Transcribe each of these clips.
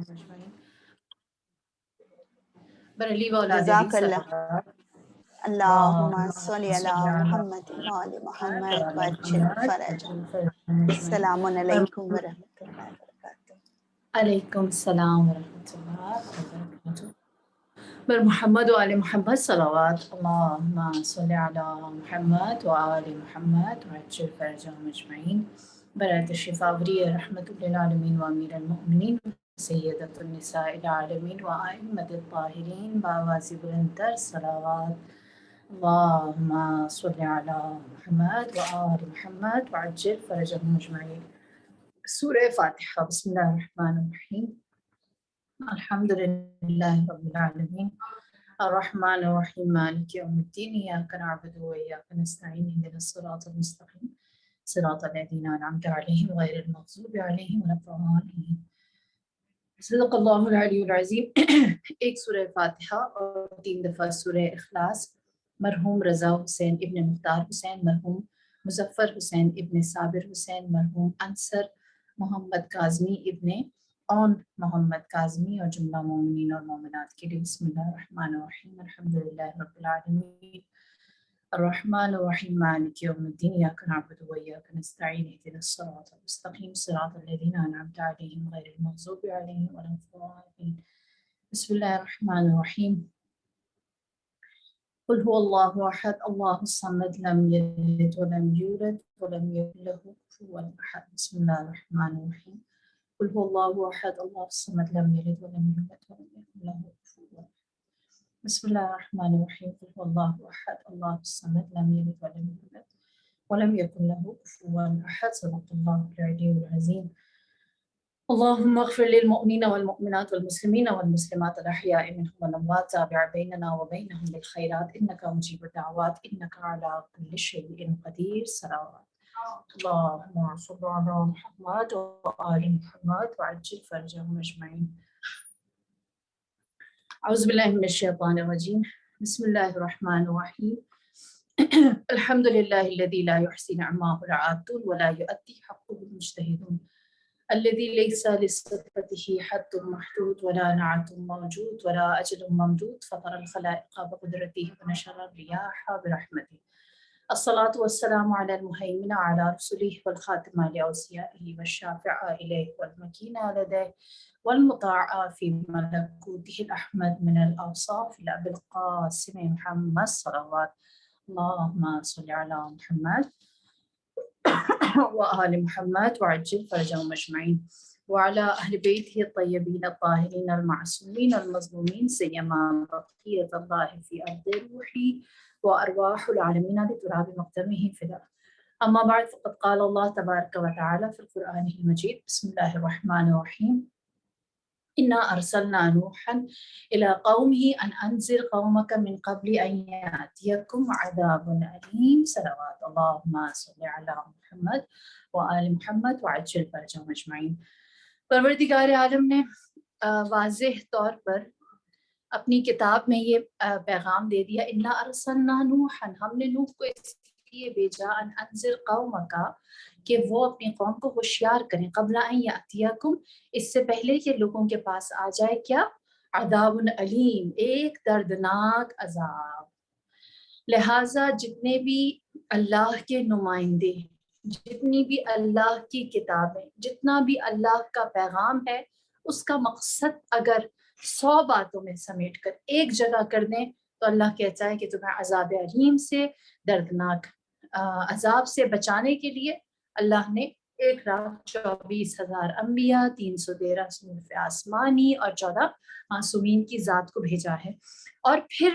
أجمعين. برلی و اولاد علی جزاک اللہ. صلوات اللہم اللهم صلی علی صل على محمد وآل محمد محمد وعجل وعلى فرج. محمد. السلام علیکم ورحمۃ اللہ وبرکاتہ. علیکم السلام ورحمۃ اللہ وبرکاتہ. بر محمد و آل محمد صلوات. اللهم صل على محمد و آل محمد وعجل فرجهم اجمعین. برات الشفاوری رحمت للعالمین و امیر المؤمنین سیدۃ النساء العالمین و ائمۃ الطاہرین بآواز بلندتر صلوات. اللهم صل على محمد و آل محمد وعجل فرجهم اجمعین. سورہ فاتحہ. بسم اللہ الرحمن الرحیم. الحمد للہ رب العالمین الرحمن الرحیم مالک یوم الدین ایاک نعبد و ایاک نستعین اهدنا الصراط المستقیم صراط الذین انعمت علیہم غیر المغضوب علیہم ولا الضالین. صدق اللہ العلی العظیم. ایک سورہ فاتحہ اور 3 دفعہ سورہ اخلاص. مرحوم رضا حسین ابن مختار حسین، مرحوم مظفر حسین ابن صابر حسین، مرحوم انصر محمد کاظمی ابن اون محمد کاظمی اور جملہ مومنین اور مومنات کے لیے. بسم اللہ الرحمن الرحیم. الحمدللہ رب العالمین الرحمن الرحیم مالک یوم الدین ایاک نعبد و ایاک نستعین اهدنا الصراط المستقیم صراط الذین انعمت علیہم غیر المغضوب علیہم ولا الضالین. بسم اللہ الرحمن الرحیم. قل هو اللہ احد اللہ الصمد لم یلد ولم یولد ولم یکن له کفوا احد. بسم اللہ الرحمن الرحیم. قل هو اللہ احد اللہ الصمد لم یلد ولم یولد ولم یکن له کفوا احد. بسم اللہ الرحمن الرحیم. قل هو اللہ احد اللہ الصمد لم یلد ولم یولد ولم یکن له کفوا احد. صدق اللہ العلی العظیم. اللهم اغفر للمؤمنين والمؤمنات والمسلمين والمسلمات الأحياء منهم والأموات. تابع بيننا وبينهم بالخيرات إنك مجيب الدعوات إنك على كل شيء قدير. صلوات. اللهم صل على محمد وآل محمد وعجل فرجهم أجمعين. أعوذ بالله من الشيطان الرجيم. بسم الله الرحمن الرحيم. الحمد لله الذي لا يحصي نعماه العادون ولا يؤدي حقه المجتهدون الذي ليس لصفته حد محدود ولا نعت موجود ولا أجل ممدود فطر الخلائق بقدرته ونشر الرياح برحمته. الصلاة والسلام على المهيمن على رسله والخاتم لأوصيائه والشافع إليه والمكين لديه والمطاع في ملكوته الأحمد من الأوصاف الأبي القاسم محمد صلوات. اللهم صل على محمد وآل محمد وعجل فرجهم أجمعين وعلى أهل بيته الطيبين الطاهرين المعصومين المظلومين سيما بقية الله في أرض الروح وأرواح العالمين بتراب مقدمه في الأرض. أما بعد فقد قال الله تبارك وتعالى في القرآن المجيد. بسم الله الرحمن الرحيم. إنا أرسلنا نوحا إلى قومه أن أنذر قومك من قبل أن يأتيكم عذاب أليم. صلوات. اللهم صل على محمد وآل محمد وعجل فرجهم أجمعين. پروردگار عالم نے واضح طور پر اپنی کتاب میں یہ پیغام دے دیا. انا ارسلنا نوحا، ہم نے نوح کو اس لیے بھیجا ان انذر قومک، کہ وہ اپنی قوم کو ہوشیار کریں. قبل ان یاتیکم، اس سے پہلے کہ لوگوں کے پاس آ جائے کیا؟ عذاب علیم، ایک دردناک عذاب. لہٰذا جتنے بھی اللہ کے نمائندے، جتنی بھی اللہ کی کتابیں، جتنا بھی اللہ کا پیغام ہے، اس کا مقصد اگر 100 باتوں میں سمیٹ کر ایک جگہ کر دیں تو اللہ کہتا ہے کہ تمہیں عذاب علیم سے، دردناک عذاب سے بچانے کے لیے اللہ نے 1,24,000 انبیاء، 313 صنوف آسمانی اور 14 معصومین کی ذات کو بھیجا ہے. اور پھر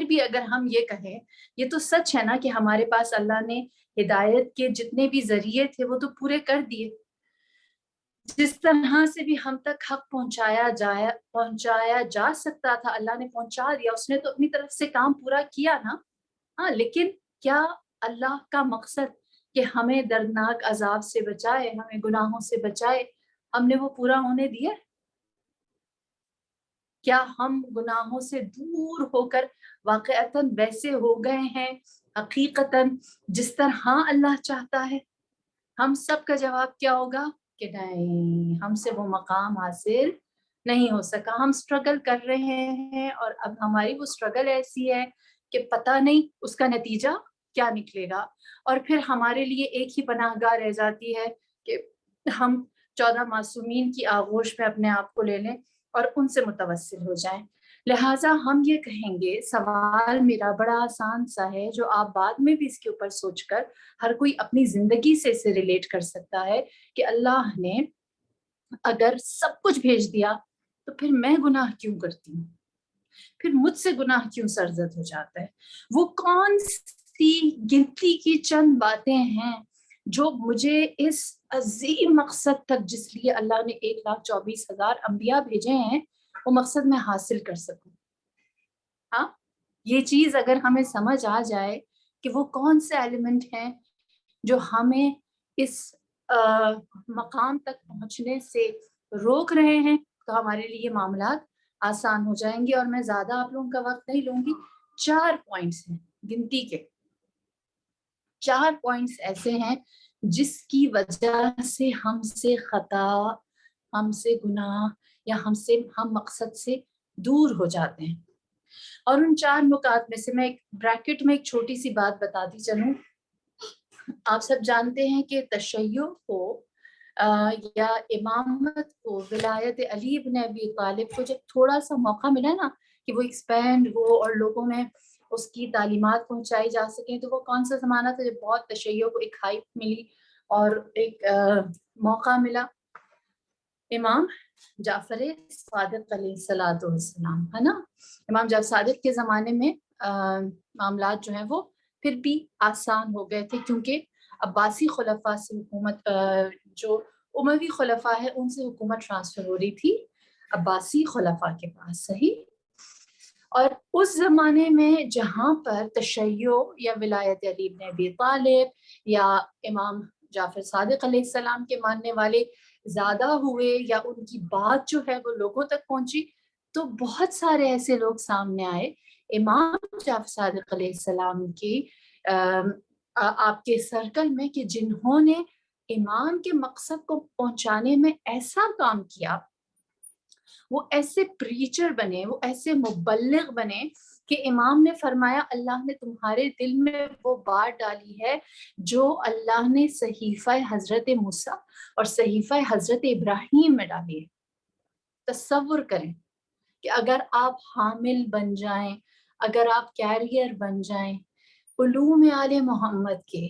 بھی اگر ہم یہ کہیں، یہ تو سچ ہے نا کہ ہمارے پاس اللہ نے ہدایت کے جتنے بھی ذریعے تھے وہ تو پورے کر دیے. جس طرح سے بھی ہم تک حق پہنچایا جا سکتا تھا اللہ نے پہنچا دیا. اس نے تو اپنی طرف سے کام پورا کیا نا. ہاں، لیکن کیا اللہ کا مقصد کہ ہمیں دردناک عذاب سے بچائے، ہمیں گناہوں سے بچائے، ہم نے وہ پورا ہونے دیا؟ کیا ہم گناہوں سے دور ہو کر واقعتاً ویسے ہو گئے ہیں حقیقتاً جس طرح اللہ چاہتا ہے؟ ہم سب کا جواب کیا ہوگا؟ کہ نہیں ہم سے وہ مقام حاصل نہیں ہو سکا. ہم اسٹرگل کر رہے ہیں اور اب ہماری وہ اسٹرگل ایسی ہے کہ پتہ نہیں اس کا نتیجہ کیا نکلے گا. اور پھر ہمارے لیے ایک ہی پناہ گاہ رہ جاتی ہے کہ ہم 14 معصومین کی آغوش میں اپنے آپ کو لے لیں اور ان سے متوسل ہو جائیں. لہٰذا ہم یہ کہیں گے، سوال میرا بڑا آسان سا ہے جو آپ بعد میں بھی اس کے اوپر سوچ کر ہر کوئی اپنی زندگی سے اسے ریلیٹ کر سکتا ہے کہ اللہ نے اگر سب کچھ بھیج دیا تو پھر میں گناہ کیوں کرتی ہوں، پھر مجھ سے گناہ کیوں سرزد ہو جاتا ہے. وہ کون سی گنتی کی چند باتیں ہیں جو مجھے اس عظیم مقصد تک جس لیے اللہ نے 1,24,000 انبیاء بھیجے ہیں وہ مقصد میں حاصل کر سکوں. ہاں یہ چیز اگر ہمیں سمجھ آ جائے کہ وہ کون سے ایلیمنٹ ہیں جو ہمیں اس مقام تک پہنچنے سے روک رہے ہیں تو ہمارے لیے معاملات آسان ہو جائیں گے. اور میں زیادہ آپ لوگوں کا وقت نہیں لوں گی. 4 پوائنٹس ہیں گنتی کے، 4 پوائنٹس ایسے ہیں جس کی وجہ سے ہم سے خطا، ہم سے گناہ یا ہم مقصد سے دور ہو جاتے ہیں. اور ان 4 نکات میں سے میں ایک بریکٹ میں ایک چھوٹی سی بات بتاتی چلوں. آپ سب جانتے ہیں کہ تشیع کو یا امامت کو، ولایت علی ابن ابی طالب کو جب تھوڑا سا موقع ملا نا کہ وہ ایکسپینڈ ہو اور لوگوں میں اس کی تعلیمات پہنچائی جا سکیں، تو وہ کون سا زمانہ تھا جب بہت تشیع کو ایک ہائپ ملی اور ایک موقع ملا. امام جعفر صادق علیہ السلام ہے نا. امام جعفر صادق کے زمانے میں معاملات جو ہیں وہ پھر بھی آسان ہو گئے تھے کیونکہ عباسی خلفاء سے حکومت، جو اموی خلفاء ہے ان سے حکومت ٹرانسفر ہو رہی تھی عباسی خلفاء کے پاس. صحیح. اور اس زمانے میں جہاں پر تشیع یا ولایت علی بن ابی طالب یا امام جعفر صادق علیہ السلام کے ماننے والے زیادہ ہوئے یا ان کی بات جو ہے وہ لوگوں تک پہنچی، تو بہت سارے ایسے لوگ سامنے آئے امام جعفر صادق علیہ السلام کی آپ کے سرکل میں کہ جنہوں نے امام کے مقصد کو پہنچانے میں ایسا کام کیا، وہ ایسے پریچر بنے، وہ ایسے مبلغ بنے کہ امام نے فرمایا اللہ نے تمہارے دل میں وہ بات ڈالی ہے جو اللہ نے صحیفہ حضرت موسیٰ اور صحیفہ حضرت ابراہیم میں ڈالی ہے. تصور کریں کہ اگر آپ حامل بن جائیں، اگر آپ کیریئر بن جائیں علوم آل محمد کے،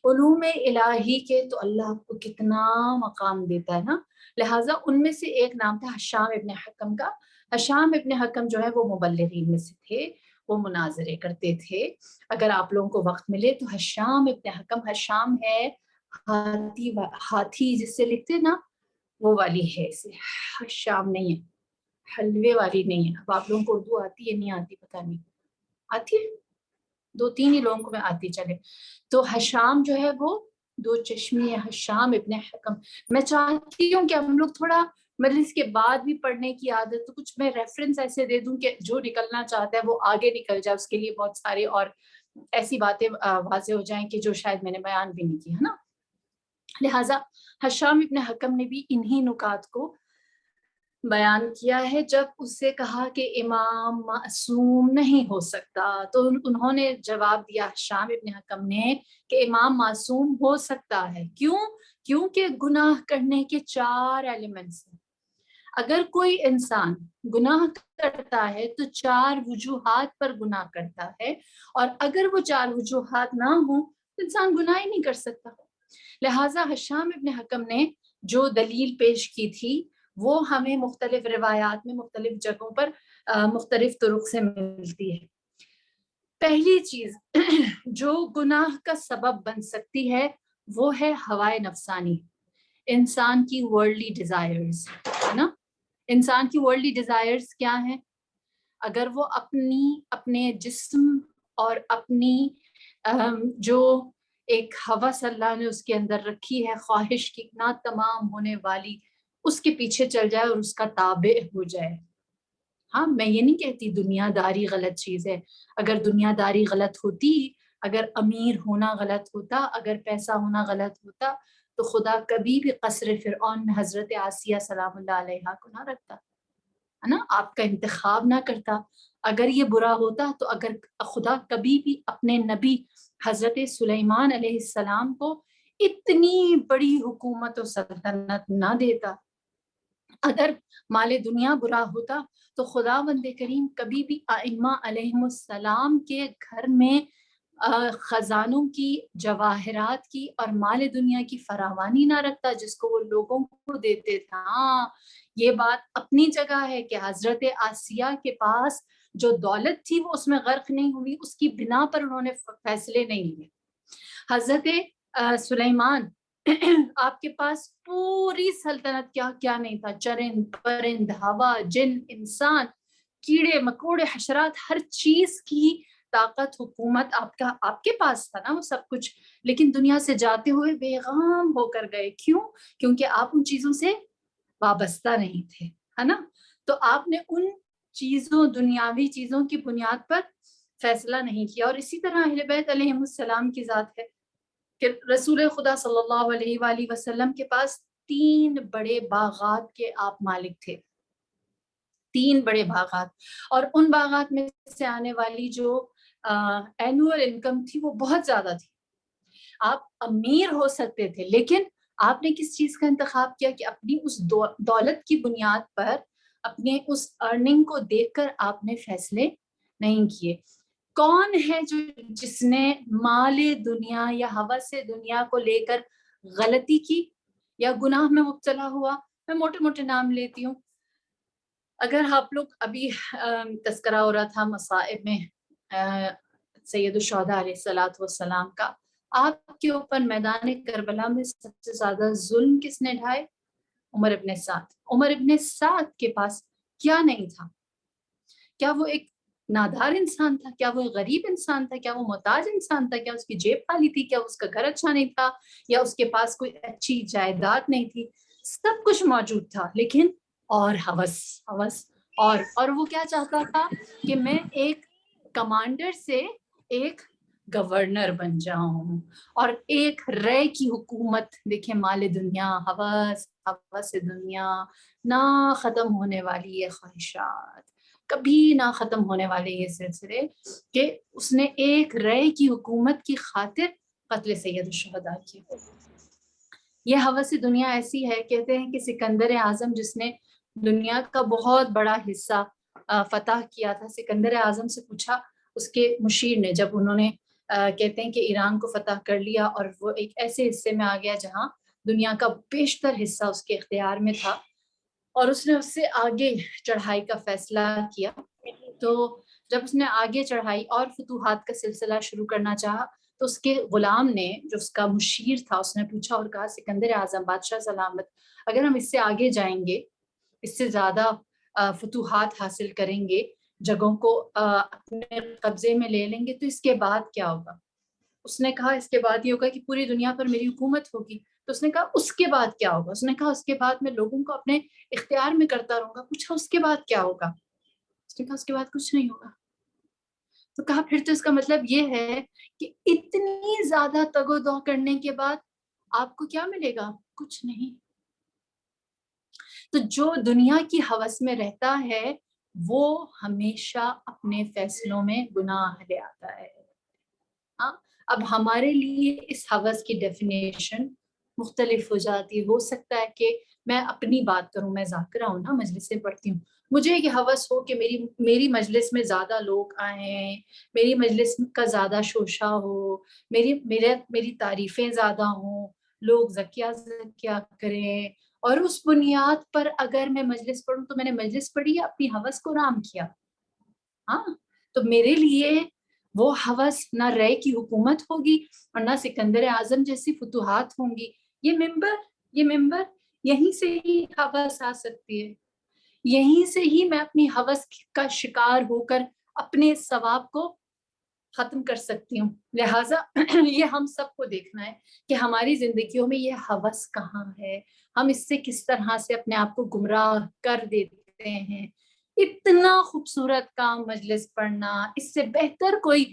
علوم الہی کے، تو اللہ آپ کو کتنا مقام دیتا ہے نا. لہٰذا ان میں سے ایک نام تھا حشام ابن حکم کا. حشام ابن حکم جو ہے وہ مبلغین میں سے تھے، وہ مناظرے کرتے تھے. اگر آپ لوگوں کو وقت ملے تو حشام ابن حکم، حشام ہے ہاتھی جس سے لکھتے نا وہ والی ہے، اسے حشام نہیں ہے، حلوے والی نہیں ہے. اب آپ لوگوں کو اردو آتی ہے نہیں آتی پتہ نہیں، آتی ہے 2-3 ہی لوگوں کو میں آتی چلے. تو حشام جو ہے وہ 2 چشمی ہے، حشام ابن حکم. میں چاہتی ہوں کہ ہم لوگ تھوڑا مجلس کے بعد بھی پڑھنے کی عادت، تو کچھ میں ریفرنس ایسے دے دوں کہ جو نکلنا چاہتا ہے وہ آگے نکل جائے. اس کے لیے بہت سارے اور ایسی باتیں واضح ہو جائیں کہ جو شاید میں نے بیان بھی نہیں کی ہے نا. لہٰذا حشام ابن حکم نے بھی انہی نکات کو بیان کیا ہے. جب اس سے کہا کہ امام معصوم نہیں ہو سکتا تو انہوں نے جواب دیا حشام ابن حکم نے کہ امام معصوم ہو سکتا ہے. کیونکہ گناہ کرنے کے 4 ایلیمنٹس ہیں. اگر کوئی انسان گناہ کرتا ہے تو 4 وجوہات پر گناہ کرتا ہے، اور اگر وہ 4 وجوہات نہ ہوں تو انسان گناہ ہی نہیں کر سکتا. لہٰذا حشام ابن حکم نے جو دلیل پیش کی تھی وہ ہمیں مختلف روایات میں مختلف جگہوں پر مختلف طرق سے ملتی ہے. پہلی چیز جو گناہ کا سبب بن سکتی ہے وہ ہے ہوائے نفسانی، انسان کی ورلڈلی ڈیزائرز ہے نا. انسان کی ورلڈلی ڈیزائرز کیا ہیں؟ اگر وہ اپنے جسم اور اپنی جو ایک ہوس اللہ نے اس کے اندر رکھی ہے، خواہش کی نہ تمام ہونے والی، اس کے پیچھے چل جائے اور اس کا تابع ہو جائے. ہاں میں یہ نہیں کہتی دنیا داری غلط چیز ہے. اگر دنیا داری غلط ہوتی، اگر امیر ہونا غلط ہوتا، اگر پیسہ ہونا غلط ہوتا تو خدا کبھی بھی قصر فرعون میں حضرت آسیہ سلام اللہ علیہا کو نہ رکھتا، ہے نا، آپ کا انتخاب نہ کرتا۔ اگر یہ برا ہوتا تو اگر خدا کبھی بھی اپنے نبی حضرت سلیمان علیہ السلام کو اتنی بڑی حکومت و سلطنت نہ دیتا، اگر مال دنیا برا ہوتا تو خدا بند کریم کبھی بھی ائمہ علیہم السلام کے گھر میں خزانوں کی، جواہرات کی اور مال دنیا کی فراوانی نہ رکھتا جس کو وہ لوگوں کو دیتے تھے۔ ہاں، یہ بات اپنی جگہ ہے کہ حضرت آسیہ کے پاس جو دولت تھی وہ اس میں غرق نہیں ہوئی، اس کی بنا پر انہوں نے فیصلے نہیں لیے۔ حضرت سلیمان آپ کے پاس پوری سلطنت کیا کیا نہیں تھا، چرند پرند، ہوا، جن، انسان، کیڑے مکوڑے، حشرات، ہر چیز کی طاقت، حکومت آپ کے پاس تھا نا وہ سب کچھ، لیکن دنیا سے جاتے ہوئے بے غم ہو کر گئے۔ کیوں؟ کیونکہ آپ ان چیزوں سے وابستہ نہیں تھے، ہے نا۔ تو آپ نے ان چیزوں، دنیاوی چیزوں کی بنیاد پر فیصلہ نہیں کیا۔ اور اسی طرح اہل بیت علیہ السلام کی ذات ہے کہ رسول خدا صلی اللہ علیہ وآلہ وسلم کے پاس 3 بڑے باغات کے آپ مالک تھے، 3 بڑے باغات، اور ان باغات میں سے آنے والی جو اینوئل انکم تھی وہ بہت زیادہ تھی۔ آپ امیر ہو سکتے تھے، لیکن آپ نے کس چیز کا انتخاب کیا کہ اپنی اس دولت کی بنیاد پر، اپنے اس ارننگ کو دیکھ کر آپ نے فیصلے نہیں کیے۔ کون ہے جس نے مال دنیا یا ہوس دنیا کو لے کر غلطی کی یا گناہ میں مبتلا ہوا؟ میں موٹے موٹے نام لیتی ہوں۔ اگر آپ لوگ ابھی تذکرہ ہو رہا تھا مصائب میں سید الشہداء علیہ الصلوۃ والسلام کا، آپ کے اوپر میدان کربلا میں سب سے زیادہ ظلم کس نے ڈھائے؟ عمر ابن سعد۔ عمر ابن سعد کے پاس کیا نہیں تھا؟ کیا وہ ایک نادار انسان تھا؟ کیا وہ غریب انسان تھا؟ کیا وہ محتاج انسان تھا؟ کیا اس کی جیب خالی تھی؟ کیا اس کا گھر اچھا نہیں تھا؟ یا اس کے پاس کوئی اچھی جائیداد نہیں تھی؟ سب کچھ موجود تھا، لیکن اور ہوس اور وہ کیا چاہتا تھا کہ میں ایک کمانڈر سے ایک گورنر بن جاؤں اور ایک رے کی حکومت۔ دیکھیں، مال دنیا، ہوس دنیا، نہ ختم ہونے والی یہ خواہشات، کبھی نہ ختم ہونے والے یہ سلسلے، کہ اس نے ایک رے کی حکومت کی خاطر قتل سید الشہداء کی۔ یہ ہوس دنیا ایسی ہے، کہتے ہیں کہ سکندر اعظم جس نے دنیا کا بہت بڑا حصہ فتح کیا تھا، سکندر اعظم سے پوچھا اس کے مشیر نے، جب انہوں نے کہتے ہیں کہ ایران کو فتح کر لیا اور وہ ایک ایسے حصے میں آ گیا جہاں دنیا کا بیشتر حصہ اس کے اختیار میں تھا، اور اس نے اس سے آگے چڑھائی کا فیصلہ کیا، تو جب اس نے آگے چڑھائی اور فتوحات کا سلسلہ شروع کرنا چاہا تو اس کے غلام نے، جو اس کا مشیر تھا، اس نے پوچھا اور کہا، سکندر اعظم بادشاہ سلامت، اگر ہم اس سے آگے جائیں گے، اس سے زیادہ فتوحات حاصل کریں گے، جگہوں کو اپنے قبضے میں لے لیں گے، تو اس کے بعد کیا ہوگا؟ اس نے کہا اس کے بعد یہ ہوگا کہ پوری دنیا پر میری حکومت ہوگی۔ تو اس نے کہا اس کے بعد کیا ہوگا؟ اس نے کہا اس کے بعد میں لوگوں کو اپنے اختیار میں کرتا رہوں گا۔ پوچھا اس کے بعد کیا ہوگا؟ اس نے کہا اس کے بعد کچھ نہیں ہوگا۔ تو کہا پھر تو اس کا مطلب یہ ہے کہ اتنی زیادہ تگ و دو کرنے کے بعد آپ کو کیا ملے گا؟ کچھ نہیں۔ تو جو دنیا کی ہوس میں رہتا ہے وہ ہمیشہ اپنے فیصلوں میں گناہ لے آتا ہے۔ ہاں، اب ہمارے لیے اس ہوس کی ڈیفینیشن مختلف ہو جاتی ہے۔ ہو سکتا ہے کہ میں اپنی بات کروں، میں ذاکرہ ہوں نا، مجلسیں پڑھتی ہوں، مجھے یہ ہوس ہو کہ میری مجلس میں زیادہ لوگ آئیں، میری مجلس کا زیادہ شوشہ ہو، میری تعریفیں زیادہ ہوں، لوگ زکیہ کریں، اور اس بنیاد پر اگر میں مجلس پڑھوں تو میں نے مجلس پڑھی یا اپنی ہوس کو رام کیا؟ ہاں، تو میرے لیے وہ ہوس نہ رے کی حکومت ہوگی اور نہ سکندر اعظم جیسی فتوحات ہوں گی۔ یہ ممبر یہیں سے ہی ہوس آ سکتی ہے، یہیں سے ہی میں اپنی ہوس کا شکار ہو کر اپنے ثواب کو ختم کر سکتی ہوں۔ لہٰذا یہ ہم سب کو دیکھنا ہے کہ ہماری زندگیوں میں یہ ہوس کہاں ہے، ہم اس سے کس طرح سے اپنے آپ کو گمراہ کر دیتے ہیں۔ اتنا خوبصورت کام مجلس پڑھنا، اس سے بہتر کوئی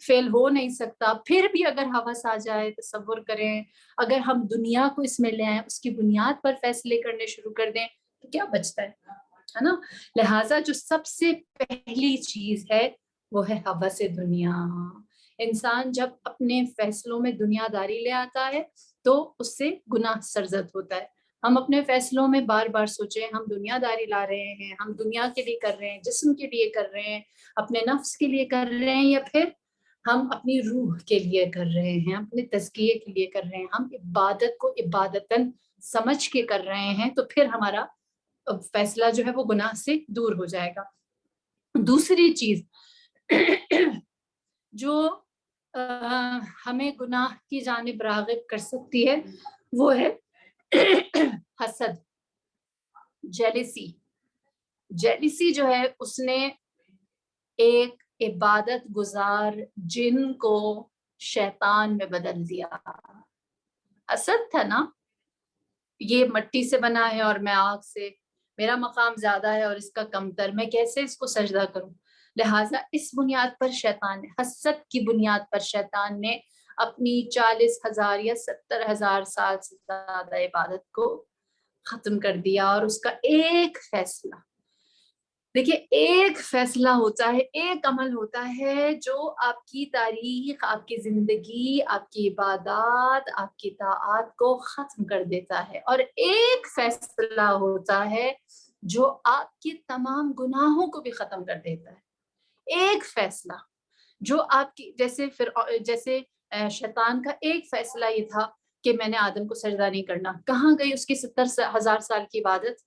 فعل ہو نہیں سکتا. پھر بھی اگر ہوس آ جائے، تصور کریں اگر ہم دنیا کو اس میں لے آئیں، اس کی بنیاد پر فیصلے کرنے شروع کر دیں تو کیا بچتا ہے نا. لہٰذا جو سب سے پہلی چیز ہے وہ ہے ہوس دنیا. انسان جب اپنے فیصلوں میں دنیا داری لے آتا ہے تو اس سے گناہ سرزد ہوتا ہے. ہم اپنے فیصلوں میں بار بار سوچیں ہم دنیا داری لا رہے ہیں، ہم دنیا کے لیے کر رہے ہیں، جسم کے لیے کر رہے ہیں، اپنے نفس کے لیے کر رہے ہیں، یا پھر ہم اپنی روح کے لیے کر رہے ہیں، اپنے تزکیے کے لیے کر رہے ہیں، ہم عبادت کو عبادتاً سمجھ کے کر رہے ہیں، تو پھر ہمارا فیصلہ جو ہے وہ گناہ سے دور ہو جائے گا. دوسری چیز جو ہمیں گناہ کی جانب راغب کر سکتی ہے وہ ہے حسد، جیلسی جو ہے اس نے ایک عبادت گزار جن کو شیطان میں بدل دیا. حسد تھا نا، یہ مٹی سے بنا ہے اور میں آگ سے، میرا مقام زیادہ ہے اور اس کا کمتر، میں کیسے اس کو سجدہ کروں. لہٰذا اس بنیاد پر شیطان نے، حسد کی بنیاد پر شیطان نے اپنی 40,000 یا 70,000 سال سے زیادہ عبادت کو ختم کر دیا. اور اس کا ایک فیصلہ، دیکھیے ایک فیصلہ ہوتا ہے، ایک عمل ہوتا ہے جو آپ کی تاریخ، آپ کی زندگی، آپ کی عبادات، آپ کی طاعات کو ختم کر دیتا ہے. اور ایک فیصلہ ہوتا ہے جو آپ کی تمام گناہوں کو بھی ختم کر دیتا ہے. ایک فیصلہ جو آپ کی، جیسے شیطان کا ایک فیصلہ یہ تھا کہ میں نے آدم کو سجدہ نہیں کرنا، کہاں گئی اس کی 70,000 سال کی عبادت؟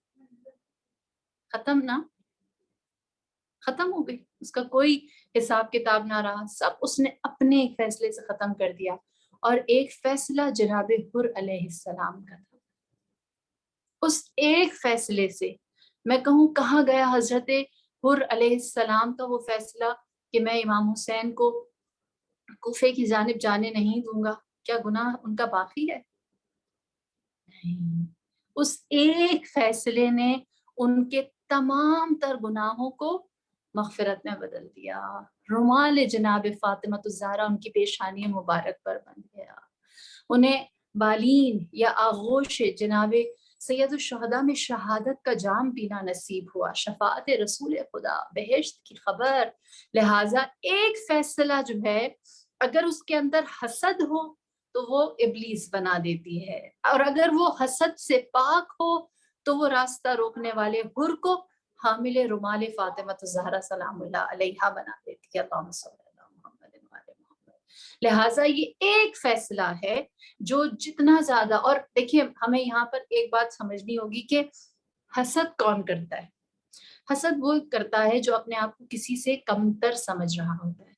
ختم نا، ختم ہو گئی، اس کا کوئی حساب کتاب نہ رہا، سب اس نے اپنے ایک فیصلے سے ختم کر دیا. اور ایک فیصلہ جناب حر علیہ السلام کا تھا. اس ایک فیصلے سے میں کہوں کہاں گیا حضرت حر علیہ السلام کا وہ فیصلہ کہ میں امام حسین کو کوفے کی جانب جانے نہیں دوں گا؟ کیا گناہ ان کا باقی ہے؟ نہیں. اس ایک فیصلے نے ان کے تمام تر گناہوں کو مغفرت میں بدل دیا. رومال جناب فاطمہ الزہرا ان کی پیشانی مبارک پر بن گیا. انہیں بالین یا آغوش جناب سید الشہداء میں شہادت کا جام پینا نصیب ہوا، شفاعت رسول خدا، بہشت کی خبر. لہٰذا ایک فیصلہ جو ہے اگر اس کے اندر حسد ہو تو وہ ابلیس بنا دیتی ہے، اور اگر وہ حسد سے پاک ہو تو وہ راستہ روکنے والے حر کو حامل رومال فاطمہ الزہرا سلام اللہ علیہا بنا دیتی ہے. اللہم صلی اللہ محمد وعلی محمد. لہٰذا یہ ایک فیصلہ ہے جو جتنا زیادہ، اور دیکھیے ہمیں یہاں پر ایک بات سمجھنی ہوگی کہ حسد کون کرتا ہے؟ حسد وہ کرتا ہے جو اپنے آپ کو کسی سے کمتر سمجھ رہا ہوتا ہے.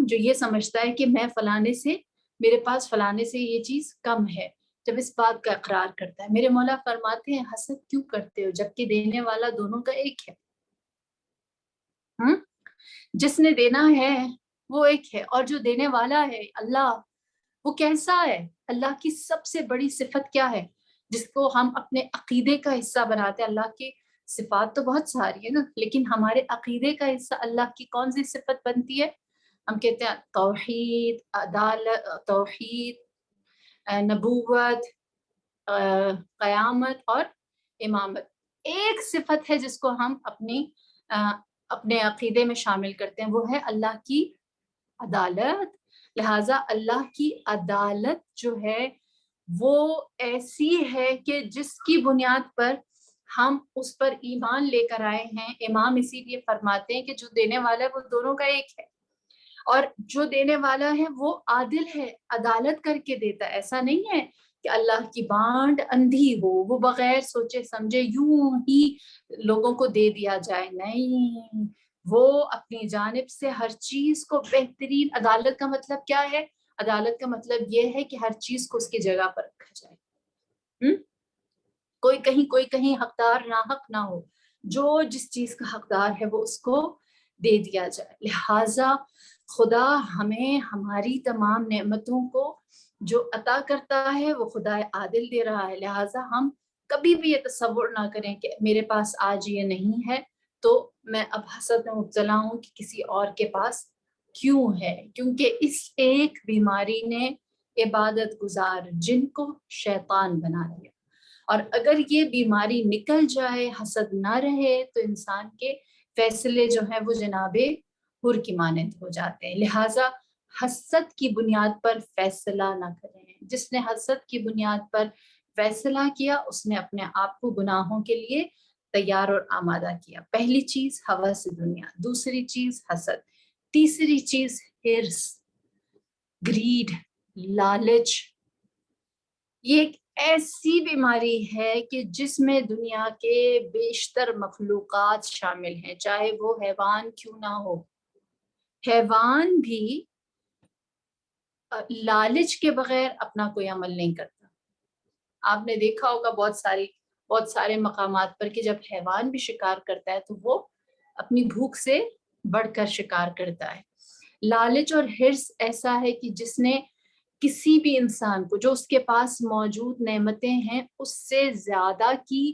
جو یہ سمجھتا ہے کہ میں فلانے سے، میرے پاس فلانے سے یہ چیز کم ہے، جب اس بات کا اقرار کرتا ہے. میرے مولا فرماتے ہیں حسد کیوں کرتے ہو جبکہ دینے والا دونوں کا ایک ہے. جس نے دینا ہے وہ ایک ہے، اور جو دینے والا ہے اللہ، وہ کیسا ہے؟ اللہ کی سب سے بڑی صفت کیا ہے جس کو ہم اپنے عقیدے کا حصہ بناتے ہیں؟ اللہ کی صفات تو بہت ساری ہے نا، لیکن ہمارے عقیدے کا حصہ اللہ کی کون سی صفت بنتی ہے؟ ہم کہتے ہیں توحید، عدالت، توحید، نبوت، قیامت اور امامت. ایک صفت ہے جس کو ہم اپنے عقیدے میں شامل کرتے ہیں، وہ ہے اللہ کی عدالت. لہٰذا اللہ کی عدالت جو ہے وہ ایسی ہے کہ جس کی بنیاد پر ہم اس پر ایمان لے کر آئے ہیں. امام اسی لیے فرماتے ہیں کہ جو دینے والا ہے وہ دونوں کا ایک ہے، اور جو دینے والا ہے وہ عادل ہے، عدالت کر کے دیتا ہے. ایسا نہیں ہے کہ اللہ کی بانٹ اندھی ہو، وہ بغیر سوچے سمجھے یوں ہی لوگوں کو دے دیا جائے. نہیں، وہ اپنی جانب سے ہر چیز کو بہترین. عدالت کا مطلب کیا ہے؟ عدالت کا مطلب یہ ہے کہ ہر چیز کو اس کی جگہ پر رکھا جائے. کوئی کہیں حقدار ناحق نہ ہو، جو جس چیز کا حقدار ہے وہ اس کو دے دیا جائے. لہٰذا خدا ہمیں ہماری تمام نعمتوں کو جو عطا کرتا ہے وہ خدا عادل دے رہا ہے. لہٰذا ہم کبھی بھی یہ تصور نہ کریں کہ میرے پاس آج یہ نہیں ہے تو میں اب حسد میں مبتلا ہوں کہ کسی اور کے پاس کیوں ہے، کیونکہ اس ایک بیماری نے عبادت گزار جن کو شیطان بنا دیا. اور اگر یہ بیماری نکل جائے، حسد نہ رہے، تو انسان کے فیصلے جو ہیں وہ جناب حر کی مانند ہو جاتے ہیں. لہٰذا حسد کی بنیاد پر فیصلہ نہ کریں. جس نے حسد کی بنیاد پر فیصلہ کیا اس نے اپنے آپ کو گناہوں کے لیے تیار اور آمادہ کیا. پہلی چیز ہوس دنیا، دوسری چیز حسد، تیسری چیز ہرس، گریڈ، لالچ. یہ ایک ایسی بیماری ہے کہ جس میں دنیا کے بیشتر مخلوقات شامل ہیں، چاہے وہ حیوان کیوں نہ ہو. حیوان بھی لالچ کے بغیر اپنا کوئی عمل نہیں کرتا. آپ نے دیکھا ہوگا بہت سارے مقامات پر کہ جب حیوان بھی شکار کرتا ہے تو وہ اپنی بھوک سے بڑھ کر شکار کرتا ہے. لالچ اور ہرس ایسا ہے کہ جس نے کسی بھی انسان کو جو اس کے پاس موجود نعمتیں ہیں اس سے زیادہ کی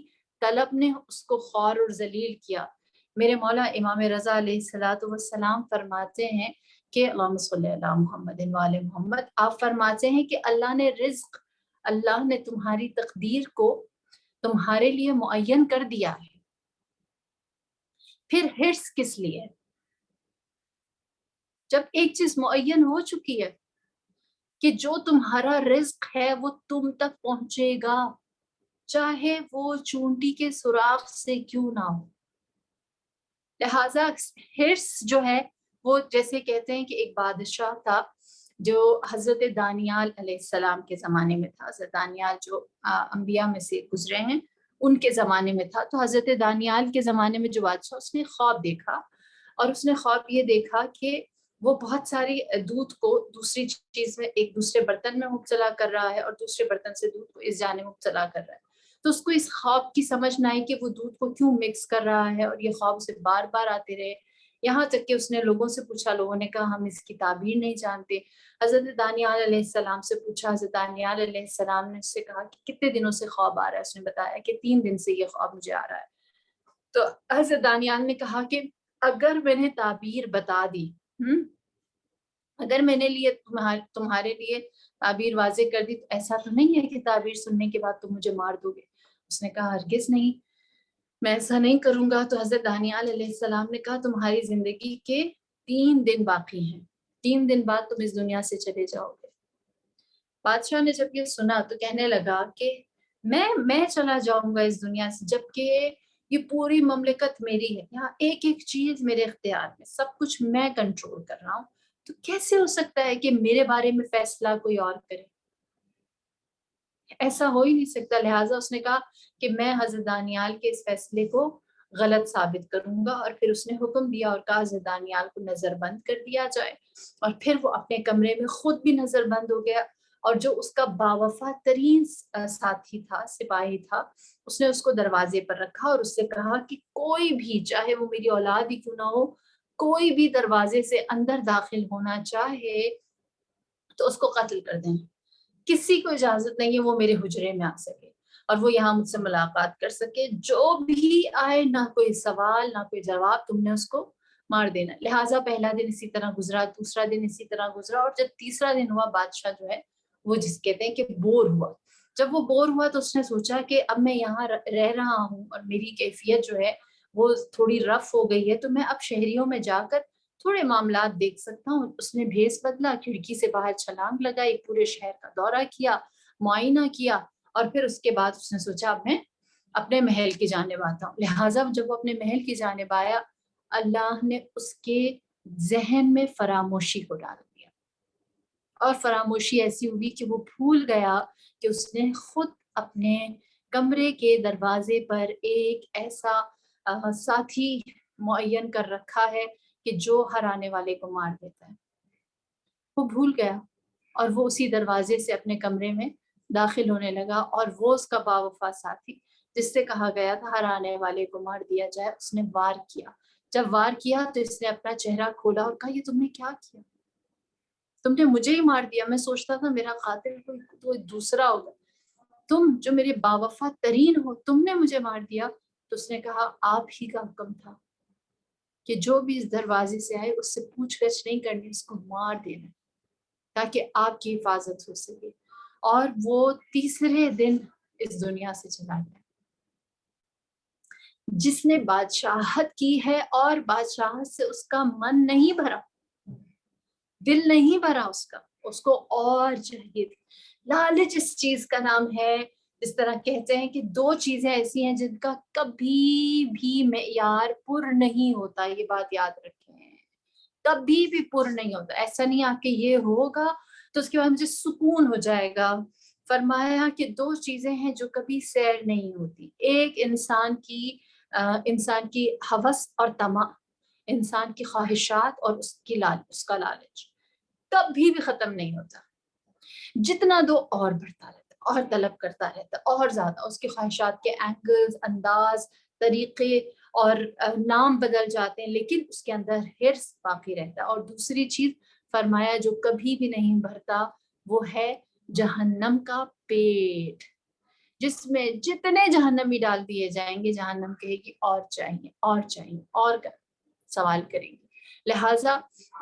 طلب نے اس کو خوار اور ذلیل کیا. میرے مولا امام رضا علیہ الصلوۃ والسلام فرماتے ہیں کہ اللہم صلی علی محمد وآل محمد، آپ فرماتے ہیں کہ اللہ نے تمہاری تقدیر کو تمہارے لیے معین کر دیا ہے. پھر ہرس کس لیے؟ جب ایک چیز معین ہو چکی ہے کہ جو تمہارا رزق ہے وہ تم تک پہنچے گا، چاہے وہ چونٹی کے سوراخ سے کیوں نہ ہو. لہٰذا ہرس جو ہے وہ جیسے کہتے ہیں کہ ایک بادشاہ تھا جو حضرت دانیال علیہ السلام کے زمانے میں تھا. حضرت دانیال جو انبیاء میں سے گزرے ہیں ان کے زمانے میں تھا. تو حضرت دانیال کے زمانے میں جو بادشاہ، اس نے خواب دیکھا، اور اس نے خواب یہ دیکھا کہ وہ بہت ساری دودھ کو دوسری چیز میں ایک دوسرے برتن میں مبتلا کر رہا ہے اور دوسرے برتن سے دودھ کو اس جانے مبتلا کر رہا ہے. تو اس کو اس خواب کی سمجھ نہ آئی کہ وہ دودھ کو کیوں مکس کر رہا ہے، اور یہ خواب اسے بار بار آتے رہے. یہاں تک کہ اس نے لوگوں سے پوچھا، لوگوں نے کہا ہم اس کی تعبیر نہیں جانتے. حضرت دانیال علیہ السلام سے پوچھا، حضرت دانیال علیہ السلام نے اس سے کہا کہ کتنے دنوں سے خواب آ رہا ہے؟ اس نے بتایا کہ 3 دن سے یہ خواب مجھے آ رہا ہے. تو حضرت دانیال نے کہا کہ اگر میں نے تعبیر بتا دی، اگر میں نے لیے تمہارے لیے تعبیر واضح کر دی، تو ایسا تو نہیں ہے کہ تعبیر سننے کے بعد تم مجھے مار دو گے؟ اس نے کہا ہرگز نہیں، میں ایسا نہیں کروں گا. تو حضرت دانیال علیہ السلام نے کہا تمہاری زندگی کے 3 دن باقی ہیں، 3 دن بعد تم اس دنیا سے چلے جاؤ گے. بادشاہ نے جب یہ سنا تو کہنے لگا کہ میں چلا جاؤں گا اس دنیا سے، جبکہ یہ پوری مملکت میری ہے، یہاں ایک ایک چیز میرے اختیار میں، سب کچھ میں کنٹرول کر رہا ہوں. تو کیسے ہو سکتا ہے کہ میرے بارے میں فیصلہ کوئی اور کرے؟ ایسا ہو ہی نہیں سکتا. لہٰذا اس نے کہا کہ میں حضرت دانیال کے اس فیصلے کو غلط ثابت کروں گا. اور پھر اس نے حکم دیا اور کہا حضرت دانیال کو نظر بند کر دیا جائے. اور پھر وہ اپنے کمرے میں خود بھی نظر بند ہو گیا، اور جو اس کا باوفا ترین ساتھی تھا، سپاہی تھا، اس نے اس کو دروازے پر رکھا اور اس سے کہا کہ کوئی بھی، چاہے وہ میری اولاد ہی کیوں نہ ہو، کوئی بھی دروازے سے اندر داخل ہونا چاہے تو اس کو قتل کر دیں. کسی کو اجازت نہیں ہے وہ میرے حجرے میں آ سکے اور وہ یہاں مجھ سے ملاقات کر سکے. جو بھی آئے، نہ کوئی سوال نہ کوئی جواب، تم نے اس کو مار دینا. لہٰذا پہلا دن اسی طرح گزرا، دوسرا دن اسی طرح گزرا، اور جب تیسرا دن ہوا، بادشاہ جو ہے وہ جس کہتے ہیں کہ بور ہوا. جب وہ بور ہوا تو اس نے سوچا کہ اب میں یہاں رہ رہا ہوں اور میری کیفیت جو ہے وہ تھوڑی رف ہو گئی ہے، تو میں اب شہریوں میں جا کر تھوڑے معاملات دیکھ سکتا ہوں. اس نے بھیس بدلا، کھڑکی سے باہر چھلانگ لگائی، پورے شہر کا دورہ کیا، معائنہ کیا، اور پھر اس کے بعد اس نے سوچا اب میں اپنے محل کی جانب آتا ہوں. لہٰذا جب وہ اپنے محل کی جانب آیا، اللہ نے اس کے ذہن میں فراموشی کو ڈال دیا، اور فراموشی ایسی ہوئی کہ وہ بھول گیا کہ اس نے خود اپنے کمرے کے دروازے پر ایک ایسا ساتھی معین کر رکھا ہے کہ جو ہر آنے والے کو مار دیتا ہے. وہ بھول گیا اور وہ اسی دروازے سے اپنے کمرے میں داخل ہونے لگا، اور وہ اس کا باوفا ساتھی جس سے کہا گیا تھا ہر آنے والے کو مار دیا جائے، اس نے وار کیا. جب وار کیا تو اس نے اپنا چہرہ کھولا اور کہا یہ تم نے کیا کیا؟ تم نے مجھے ہی مار دیا. میں سوچتا تھا میرا قاتل کوئی دوسرا ہوگا، تم جو میرے باوفا ترین ہو، تم نے مجھے مار دیا. تو اس نے کہا آپ ہی کا حکم تھا، کہ جو بھی اس دروازے سے آئے اس سے پوچھ گچھ نہیں کرنی، اس کو مار دینا تاکہ آپ کی حفاظت ہو سکے، اور وہ تیسرے دن اس دنیا سے چلا گیا۔ جس نے بادشاہت کی ہے اور بادشاہت سے اس کا من نہیں بھرا، دل نہیں بھرا اس کو اور چاہیے تھی۔ لالچ اس چیز کا نام ہے، جس طرح کہتے ہیں کہ دو چیزیں ایسی ہیں جن کا کبھی بھی معیار پر نہیں ہوتا، یہ بات یاد رکھیں، کبھی بھی پر نہیں ہوتا۔ ایسا نہیں آ کہ یہ ہوگا تو اس کے بعد مجھے سکون ہو جائے گا۔ فرمایا کہ دو چیزیں ہیں جو کبھی سیر نہیں ہوتی، ایک انسان کی ہوس اور طمع، انسان کی خواہشات اور اس کا لالچ کبھی بھی ختم نہیں ہوتا۔ جتنا دو اور بڑھتا رہتا، اور طلب کرتا رہتا، اور زیادہ اس کی خواہشات کے اینگلز، انداز، طریقے اور نام بدل جاتے ہیں، لیکن اس کے اندر حرص باقی رہتا۔ اور دوسری چیز فرمایا جو کبھی بھی نہیں بھرتا، وہ ہے جہنم کا پیٹ، جس میں جتنے جہنمی ڈال دیے جائیں گے، جہنم کہے گی اور چاہیے اور چاہیے اور سوال کریں گے۔ لہٰذا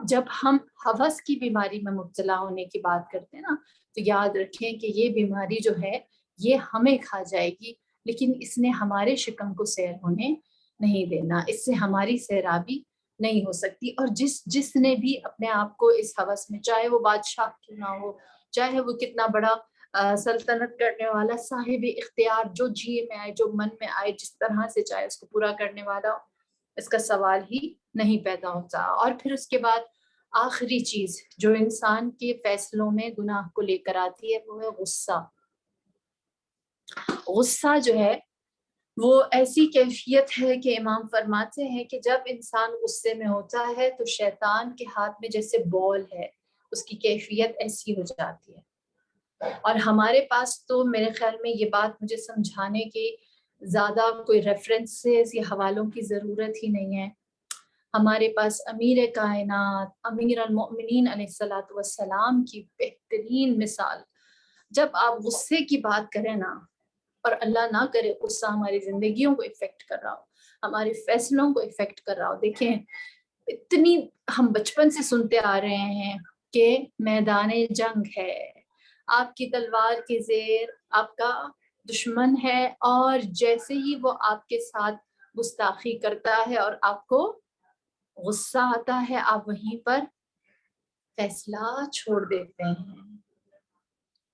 جب ہم ہوس کی بیماری میں مبتلا ہونے کی بات کرتے ہیں نا، تو یاد رکھیں کہ یہ بیماری جو ہے یہ ہمیں کھا جائے گی، لیکن اس نے ہمارے شکم کو سیر ہونے نہیں دینا، اس سے ہماری سیرابی نہیں ہو سکتی۔ اور جس نے بھی اپنے آپ کو اس ہوس میں، چاہے وہ بادشاہ کیوں نہ ہو، چاہے وہ کتنا بڑا سلطنت کرنے والا صاحب اختیار، جو جی میں آئے، جو من میں آئے، جس طرح سے چاہے اس کو پورا کرنے والا، اس کا سوال ہی نہیں پیدا ہوتا۔ اور پھر اس کے بعد آخری چیز جو انسان کے فیصلوں میں گناہ کو لے کر آتی ہے، وہ ہے غصہ۔ غصہ جو ہے وہ ایسی کیفیت ہے کہ امام فرماتے ہیں کہ جب انسان غصے میں ہوتا ہے تو شیطان کے ہاتھ میں جیسے بال ہے، اس کی کیفیت ایسی ہو جاتی ہے۔ اور ہمارے پاس تو میرے خیال میں یہ بات مجھے سمجھانے کے زیادہ کوئی ریفرنسز یا حوالوں کی ضرورت ہی نہیں ہے۔ ہمارے پاس امیر کائنات امیر المؤمنین علیہ الصلوۃ والسلام کی بہترین مثال، جب آپ غصے کی بات کریں نا، اور اللہ نہ کرے غصہ ہماری زندگیوں کو افیکٹ کر رہا ہو، ہمارے فیصلوں کو افیکٹ کر رہا ہو، دیکھیں اتنی ہم بچپن سے سنتے آ رہے ہیں کہ میدان جنگ ہے، آپ کی تلوار کے زیر آپ کا دشمن ہے، اور جیسے ہی وہ آپ کے ساتھ گستاخی کرتا ہے اور آپ کو غصہ آتا ہے، آپ وہیں پر فیصلہ چھوڑ دیتے ہیں۔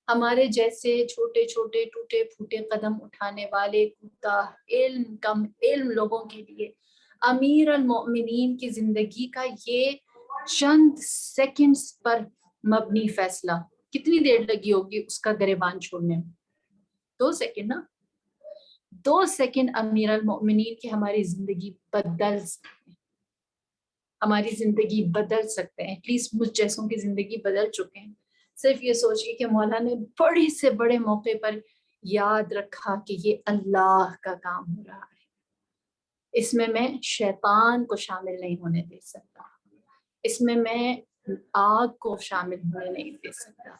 ہمارے جیسے چھوٹے چھوٹے ٹوٹے پھوٹے قدم اٹھانے والے کوتاہ علم کم علم لوگوں کے لیے امیر المؤمنین کی زندگی کا یہ چند سیکنڈز پر مبنی فیصلہ کتنی دیر لگی ہوگی اس کا گریبان چھوڑنے میں؟ 2 سیکنڈ نا، 2 سیکنڈ امیر المؤمنین کی ہماری زندگی بدل سکتے ہیں، ہماری زندگی بدل سکتے ہیں۔ ایٹ لیسٹ مجھ جیسوں کی زندگی بدل چکے ہیں، صرف یہ سوچیے کہ مولا نے بڑے سے بڑے موقع پر یاد رکھا کہ یہ اللہ کا کام ہو رہا ہے، اس میں شیطان کو شامل نہیں ہونے دے سکتا، اس میں آگ کو شامل ہونے نہیں دے سکتا۔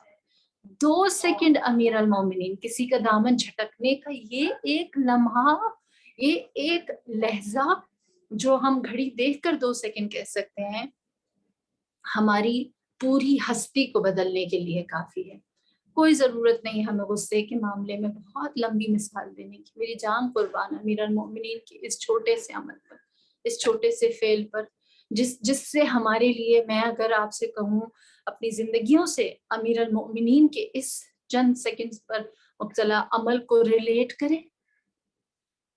2 سیکنڈ امیر المومنین، کسی کا دامن جھٹکنے کا یہ ایک لمحہ، یہ ایک لہجہ جو ہم گھڑی دیکھ کر 2 سیکنڈ کہہ سکتے ہیں، ہماری پوری ہستی کو بدلنے کے لیے کافی ہے۔ کوئی ضرورت نہیں ہمیں غصے کے معاملے میں بہت لمبی مثال دینے کی، میری جان قربان امیر المؤمنین کی اس چھوٹے سے عمل پر، اس چھوٹے سے فعل پر، جس سے ہمارے لیے، میں اگر آپ سے کہوں اپنی زندگیوں سے امیر المؤمنین کے اس چند سیکنڈز پر مبتلا عمل کو ریلیٹ کریں،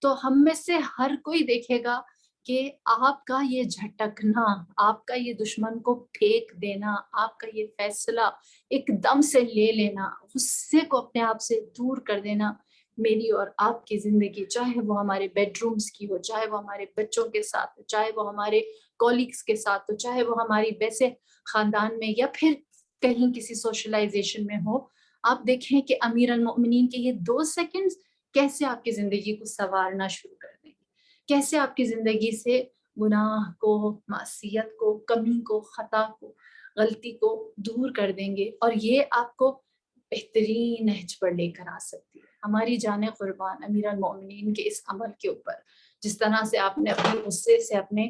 تو ہم میں سے ہر کوئی دیکھے گا کہ آپ کا یہ جھٹکنا، آپ کا یہ دشمن کو پھینک دینا، آپ کا یہ فیصلہ ایک دم سے لے لینا، غصے کو اپنے آپ سے دور کر دینا، میری اور آپ کی زندگی، چاہے وہ ہمارے بیڈ رومز کی ہو، چاہے وہ ہمارے بچوں کے ساتھ ہو، چاہے وہ ہمارے کولیگز کے ساتھ ہو، چاہے وہ ہماری ویسے خاندان میں یا پھر کہیں کسی سوشلائزیشن میں ہو، آپ دیکھیں کہ امیر المؤمنین کے یہ 2 سیکنڈز کیسے آپ کی زندگی کو سنوارنا شروع کر دیں گے، کیسے آپ کی زندگی سے گناہ کو، معصیت کو، کمی کو، خطا کو، غلطی کو دور کر دیں گے، اور یہ آپ کو بہترین نہج پر لے کر آ سکتی ہے۔ ہماری جان قربان امیر المؤمنین کے اس عمل کے اوپر، جس طرح سے آپ نے اپنے غصے سے اپنے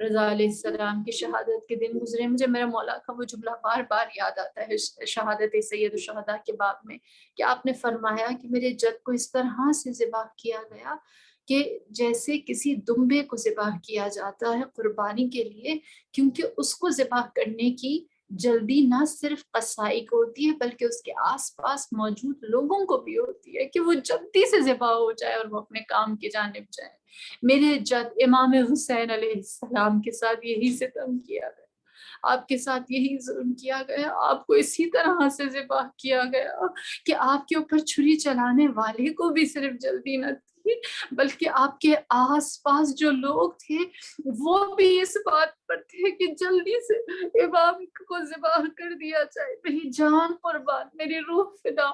رضا علیہ السلام کی شہادت کے دن گزرے. مجھے میرا مولا کا وہ جملہ بار بار یاد آتا ہے شہادت سید الشہداء کے باب میں کہ آپ نے فرمایا کہ میرے جد کو اس طرح سے ذبح کیا گیا کہ جیسے کسی دمبے کو ذبح کیا جاتا ہے قربانی کے لیے، کیونکہ اس کو ذبح کرنے کی جلدی نہ صرف قصائی کو ہوتی ہے بلکہ اس کے آس پاس موجود لوگوں کو بھی ہوتی ہے کہ وہ جلدی سے ذبح ہو جائے اور وہ اپنے کام کی جانب جائے. میرے جد امام حسین علیہ السلام کے ساتھ یہی ستم کیا گیا، آپ کے ساتھ یہی ظلم کیا گیا، آپ کو اسی طرح سے ذبح کیا گیا کہ آپ کے اوپر چھری چلانے والے کو بھی صرف جلدی نہ تھی بلکہ آپ کے آس پاس جو لوگ تھے وہ بھی اس بات پر تھے کہ جلدی سے امام کو ذبح کر دیا جائے. میری جان قربان، میری روح فدا.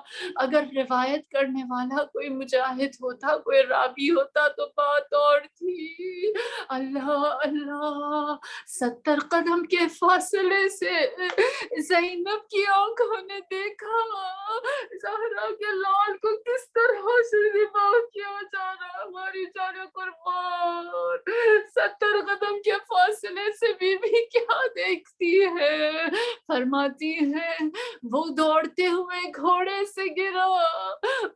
اگر روایت کرنے والا کوئی مجاہد ہوتا، کوئی رابی ہوتا تو بات اور تھی. اللہ اللہ، 70 قدم کے فاصلے سے زینب کی آنکھوں نے دیکھا زہرا کے لال کو کس طرح سے ذبح کیا جا رہا. ہماری جان قربان، 70 قدم کے فاصلے سے بی بی کیا دیکھتی ہے؟ فرماتی ہے وہ دوڑتے ہوئے گھوڑے سے گرا،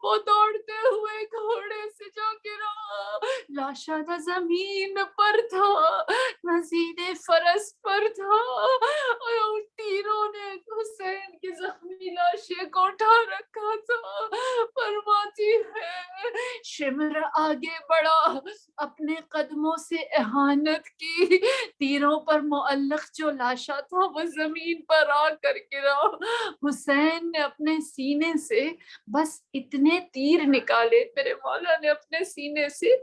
وہ دوڑتے ہوئے گھوڑے سے جو گرا لاشا نہ زمین پر تھا نہ زینے فرس پر تھا، اور ان تیروں نے حسین کی زخمی لاشیں کو اٹھا رکھا تھا. فرماتی ہے شمر آگے بڑھا، اپنے قدموں سے اہانت کی، تیروں پر معلق جو لاشا تھا وہ زمین پر آ کر گرا. حسین نے اپنے سینے سے بس اتنے تیر نکالے، میرے مولا نے اپنے سینے سے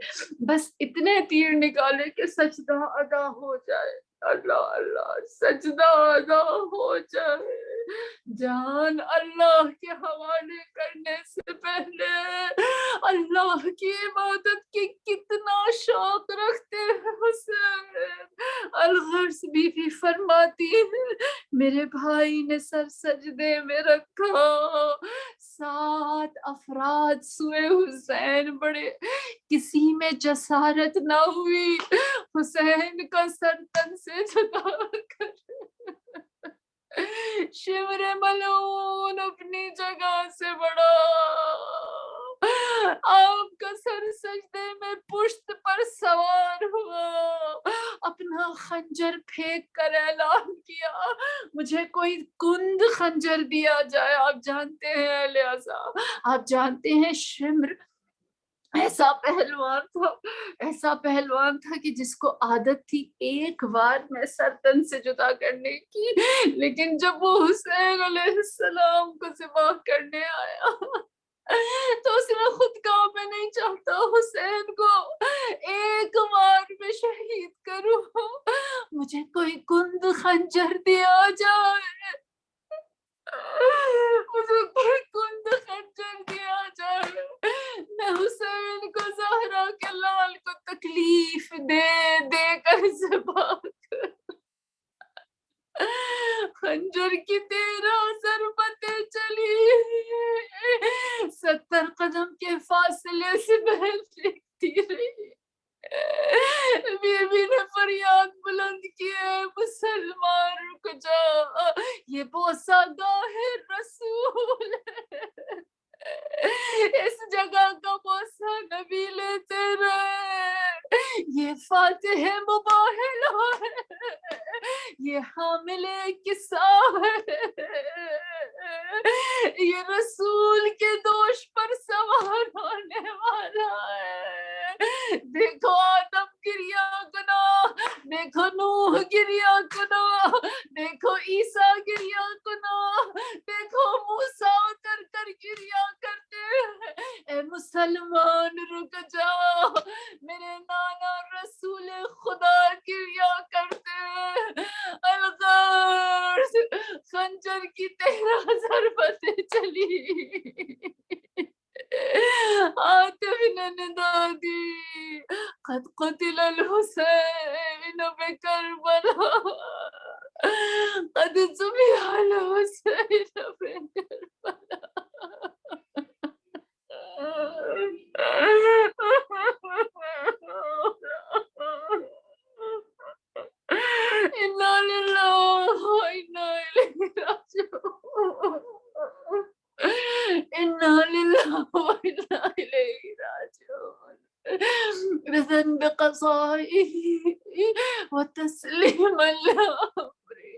بس اتنے تیر نکالے کہ سجدہ ادا ہو جائے. اللہ اللہ، سجدہ ادا ہو جائے. جان اللہ کے حوالے کرنے سے پہلے اللہ کی عبادت کی کتنا شوق رکھتے ہیں حسین. الغرض بیوی فرماتی ہے میرے بھائی نے سر سجدے میں رکھا، 7 افراد سوئے حسین بڑے، کسی میں جسارت نہ ہوئی حسین کا سر تن سے جدا کر. شمر ملعون اپنی جگہ سے بڑا، آپ کا سر سجدے میں پشت پر سوار ہوا، اپنا خنجر پھینک کر اعلان کیا مجھے کوئی کند خنجر دیا جائے. آپ جانتے ہیں لہذا آپ جانتے ہیں شمر ایسا پہلوان تھا کہ جس کو عادت تھی ایک بار میں سرتن سے جدا کرنے کی، لیکن جب وہ حسین علیہ السلام کو ذبح کرنے آیا تو اس نے خود کہا میں نہیں چاہتا حسین کو ایک بار میں شہید کروں، مجھے کوئی کند خنجر دیا جائے، مجھے کوئی کند خنجر دیا جائے، میں حسین کو زہرا کے لال کو تکلیف دے دے کر ذبح کر. خنجر کی 13 ضربتیں چلی، 70 قدم کے فاصلے سے بہن دیکھتی رہی. بی بی نے فریاد بلند کی ہے مسلمان رک جا، یہ بوسہ گاہ رسول ہے، اس جگہ کا بوسہ نبی لیتے رہے، یہ فاتح مباہلہ ہے، یہ حامل قصہ ہے، یہ رسول کے دوش پر سوار ہونے والا ہے. دیکھو آدم گریا کنا، دیکھو نوح گریا کنا، دیکھو عیسیٰ گریا کنا، دیکھو موسیٰ اتر کر گریا کرتے ہیں. اے مسلمان رک جا، میرے نانا رسول خدا گریا کرتے ہیں. الغرض خنجر کی 13 ضربتیں چلی، عاطف نے ندا دی قد قتل الحسین بکربلا، قد ذبح الحسین بکربلا. انا للہ وانا الیہ راجعون انا للہ وانا الیہ راجعون رضا بقضائه وتسليما لأمره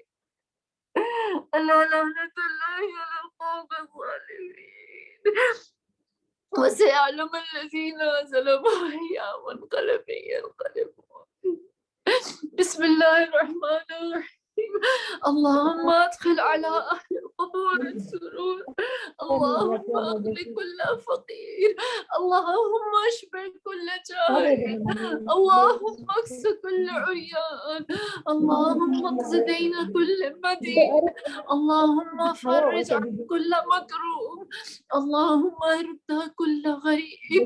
ألا لعنة الله على القوم الظالمين وسيعلم الذين ظلموا أي منقلب ينقلبون. بسم الله الرحمن الرحيم. اللهم ادخل على أهل القبور السرور. اللهم اغني كل فقير. اللهم اشبع كل جائع. اللهم اكس كل عريان. اللهم اقض دين كل مدين. اللهم فرج عن كل مكروب. اللهم ارد كل غريب.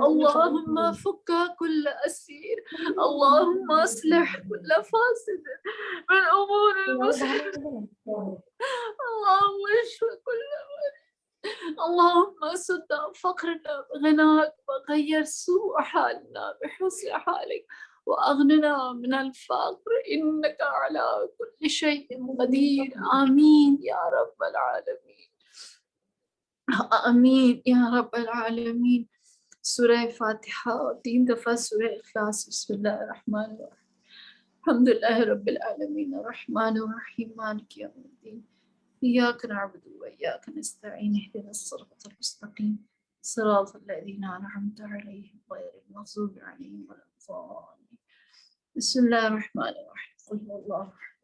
اللهم فك كل أسير. اللهم اصلح كل فاسد من أمور المسلمين. اللهم اشف كل مريض. اللهم سد فقرنا بغناك وغير سوء حالنا بحسن حالك وأغننا من الفقر إنك على كل شيء قدير. آمين يا رب العالمين. آمين يا رب العالمين. سورة فاتحة 3 دفعة سورة إخلاص. بسم الله الرحمن الرحيم. الحمد لله رب العالمين الرحمن الرحيم مالك يوم الدين إياك نعبد وإياك نستعين اهدنا الصراط المستقيم صراط الذين أنعمت عليهم غير المغضوب عليهم ولا الضالين. بسم الله الرحمن الرحيم. قل هو الله أحد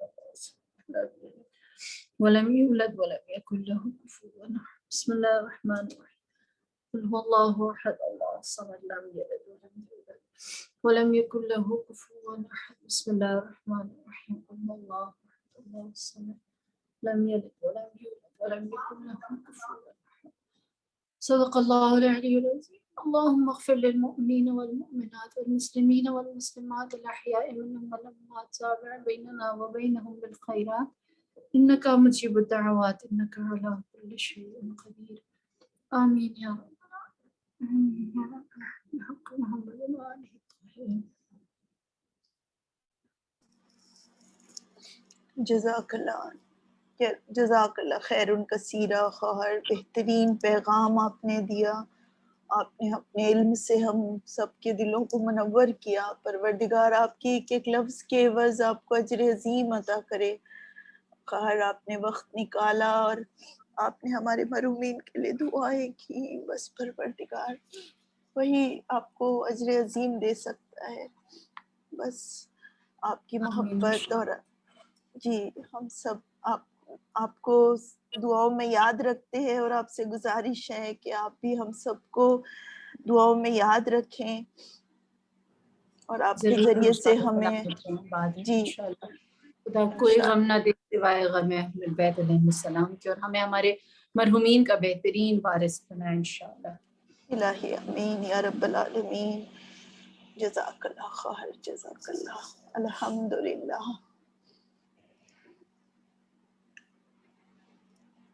ولم يولد ولم يكن له كفوا أحد. بسم الله الرحمن الرحيم. قل هو الله أحد الله الصمد لم يلد ولم يولد ولم يكن له كفوا أحد. بسم الله الرحمن الرحيم. قل هو الله أحد الله الصمد لم يلد ولم يولد ولم يكن له كفوا أحد. صدق الله العلي العظيم. اللهم اغفر للمؤمنين والمؤمنات والمسلمين والمسلمات الأحياء منهم والأموات تابع بيننا وبينهم بالخيرات إنك مجيب الدعوات إنك على كل شيء قدير. آمين يا رب. آمين يا رب. بحق محمد وآله الطاهرين. جزاک اللہ خیر کثیرہ خواہر، بہترین پیغام آپ نے دیا. آپ نے اپنے علم سے ہم سب کے دلوں کو منور کیا. پروردگار آپ کے ایک ایک لفظ کے عوض آپ کو اجر عظیم عطا کرے. خواہر آپ نے وقت نکالا اور آپ نے ہمارے مرحومین کے لیے دعائیں کی. بس پروردگار وہی آپ کو اجر عظیم دے سکتا ہے. بس آپ کی محبت. اور جی ہم سب آپ کو دعاؤں میں یاد رکھتے ہیں اور آپ سے گزارش ہے کہ آپ بھی ہم سب کو دعاؤں میں یاد رکھیں اور آپ کے ذریعے سے ہمیں جی خدا کوئی غم نہ دے سوائے غم اہل بیت علیہ السلام کی، اور ہمیں ہمارے مرحومین کا بہترین وارث بنائے انشاءاللہ. الہی امین یا رب العالمین. جزاک اللہ خیر. جزاک اللہ. الحمدللہ.